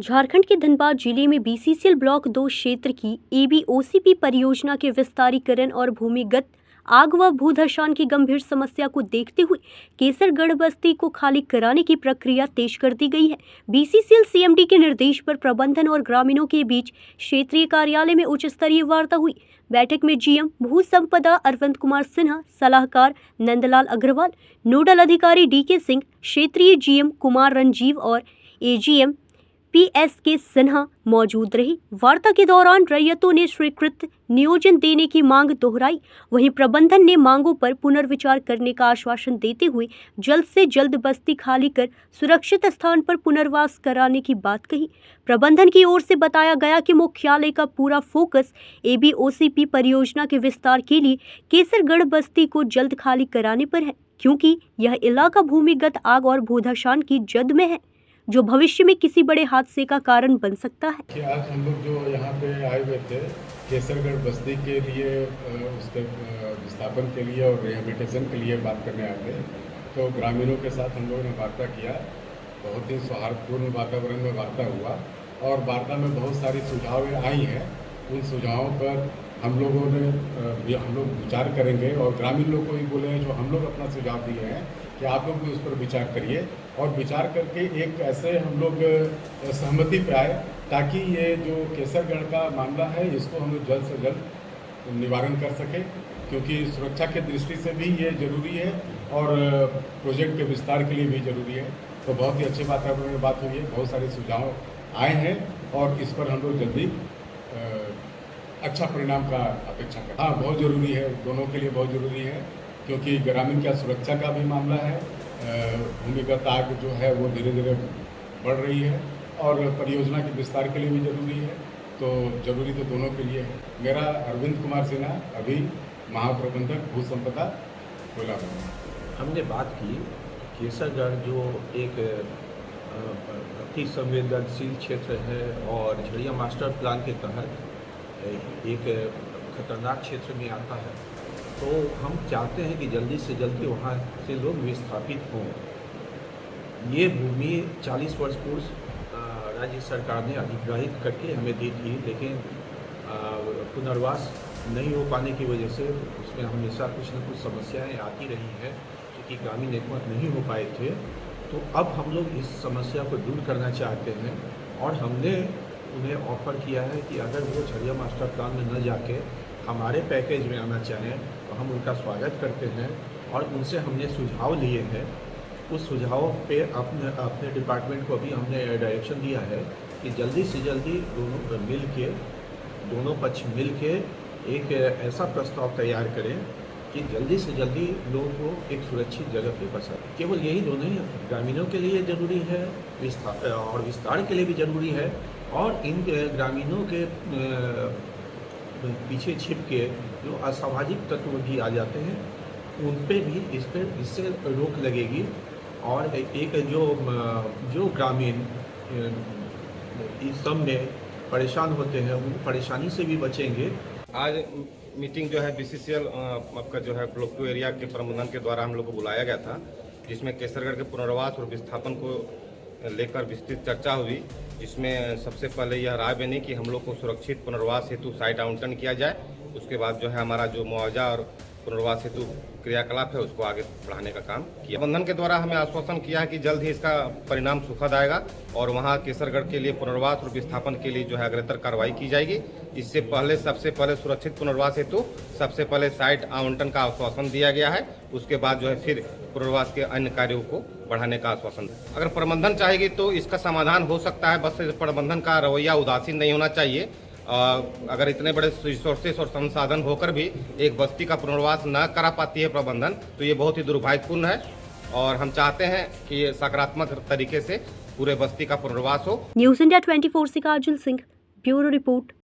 झारखंड के धनबाद जिले में बीसीसीएल ब्लॉक 2 क्षेत्र की एबीओसीपी परियोजना के विस्तारीकरण और भूमिगत आग व भूधसान की गंभीर समस्या को देखते हुए केसरगढ़ बस्ती को खाली कराने की प्रक्रिया तेज कर दी गई है। बीसीसीएल सीएमडी के निर्देश पर प्रबंधन और ग्रामीणों के बीच क्षेत्रीय कार्यालय में उच्च स्तरीय वार्ता हुई। बैठक में जीएम भू संपदा अरविंद कुमार सिन्हा, सलाहकार नंदलाल अग्रवाल, नोडल अधिकारी डीके सिंह, क्षेत्रीय जीएम कुमार रंजीव और एजीएम पीएसके सिन्हा मौजूद रहे। वार्ता के दौरान रैयतों ने स्वीकृत नियोजन देने की मांग दोहराई। वहीं प्रबंधन ने मांगों पर पुनर्विचार करने का आश्वासन देते हुए जल्द से जल्द बस्ती खाली कर सुरक्षित स्थान पर पुनर्वास कराने की बात कही। प्रबंधन की ओर से बताया गया कि मुख्यालय का पूरा फोकस एबीओसीपी परियोजना के विस्तार के लिए केसरगढ़ बस्ती को जल्द खाली कराने पर है, क्योंकि यह इलाका भूमिगत आग और भूधसान की जद में है, जो भविष्य में किसी बड़े हादसे का कारण बन सकता है। कि आज हम लोग जो यहाँ पे आए हुए थे केसरगढ़ बस्ती के लिए, उसके विस्थापन के लिए और रिहेबिलिटेशन के लिए बात करने आए थे, तो ग्रामीणों के साथ हम लोगों ने वार्ता किया। बहुत ही सौहार्दपूर्ण वातावरण में वार्ता हुआ और वार्ता में बहुत सारी सुझाव आई हैं। उन सुझावों पर हम लोग विचार करेंगे और ग्रामीण लोग को भी बोले हैं जो हम लोग अपना सुझाव दिए हैं कि आप लोग भी उस पर विचार करिए और विचार करके एक ऐसे हम लोग सहमति पे आए ताकि ये जो केसरगढ़ का मामला है इसको हम लोग जल्द से जल्द निवारण कर सकें, क्योंकि सुरक्षा की दृष्टि से भी ये जरूरी है और प्रोजेक्ट के विस्तार के लिए भी जरूरी है। तो बहुत ही अच्छे वातावरण में बात हुई है, बहुत सारे सुझाव आए हैं और इस पर हम लोग जल्दी अच्छा परिणाम का अपेक्षा करें। हाँ, बहुत ज़रूरी है, दोनों के लिए बहुत ज़रूरी है, क्योंकि ग्रामीण की सुरक्षा का भी मामला है। भूमिगत आग जो है वो धीरे धीरे बढ़ रही है और परियोजना के विस्तार के लिए भी ज़रूरी है, तो ज़रूरी तो दोनों के लिए है। मेरा अरविंद कुमार सिन्हा, अभी महाप्रबंधक भू संपदा कोयला। हमने बात की केसरगढ़ जो एक अति संवेदनशील क्षेत्र है और झड़िया मास्टर प्लान के तहत एक खतरनाक क्षेत्र में आता है, तो हम चाहते हैं कि जल्दी से जल्दी वहाँ से लोग विस्थापित हों। ये भूमि 40 वर्ष पूर्व राज्य सरकार ने अधिग्रहित करके हमें दी थी, लेकिन पुनर्वास नहीं हो पाने की वजह से उसमें हमेशा कुछ न कुछ समस्याएं आती रही हैं, क्योंकि ग्रामीण एकमत नहीं हो पाए थे। तो अब हम लोग इस समस्या को दूर करना चाहते हैं और हमने उन्हें ऑफ़र किया है कि अगर वो झड़िया मास्टर प्लान में न जाके हमारे पैकेज में आना चाहें तो हम उनका स्वागत करते हैं और उनसे हमने सुझाव लिए हैं। उस सुझाव पे अपने डिपार्टमेंट को भी हमने डायरेक्शन दिया है कि जल्दी से जल्दी दोनों पक्ष मिल के एक ऐसा प्रस्ताव तैयार करें कि जल्दी से जल्दी लोगों को एक सुरक्षित जगह पे बसा। केवल यही दोनों ही ग्रामीणों के लिए ज़रूरी है और विस्तार के लिए भी ज़रूरी है, और इन ग्रामीणों के पीछे छिप के जो असामाजिक तत्व भी आ जाते हैं उन पे भी इससे रोक लगेगी और एक जो ग्रामीण इस सब में परेशान होते हैं उन परेशानी से भी बचेंगे। आज मीटिंग जो है बीसीसीएल आपका जो है ब्लॉक 2 एरिया के प्रबंधन के द्वारा हम लोग को बुलाया गया था, जिसमें केसरगढ़ के पुनर्वास और विस्थापन को लेकर विस्तृत चर्चा हुई, जिसमें सबसे पहले यह राय बनी कि हम लोग को सुरक्षित पुनर्वास हेतु साइट आवंटन किया जाए। उसके बाद जो है हमारा जो मुआवजा और पुनर्वास हेतु क्रियाकलाप है उसको आगे बढ़ाने का काम किया। प्रबंधन के द्वारा हमें आश्वासन किया है कि जल्द ही इसका परिणाम सुखद आएगा और वहाँ केसरगढ़ के लिए पुनर्वास और विस्थापन के लिए जो है अग्रतर कार्रवाई की जाएगी। इससे पहले सबसे पहले सुरक्षित पुनर्वास हेतु सबसे पहले साइट आवंटन का आश्वासन दिया गया है, उसके बाद जो है फिर पुनर्वास के अन्य कार्यों को बढ़ाने का आश्वासन। अगर प्रबंधन चाहेगी तो इसका समाधान हो सकता है, बस प्रबंधन का रवैया उदासीन नहीं होना चाहिए। अगर इतने बड़े रिसोर्सेस और संसाधन होकर भी एक बस्ती का पुनर्वास न करा पाती है प्रबंधन, तो ये बहुत ही दुर्भाग्यपूर्ण है और हम चाहते हैं कि सकारात्मक तरीके से पूरे बस्ती का पुनर्वास हो। न्यूज़ इंडिया 24 से काजल सिंह, ब्यूरो रिपोर्ट।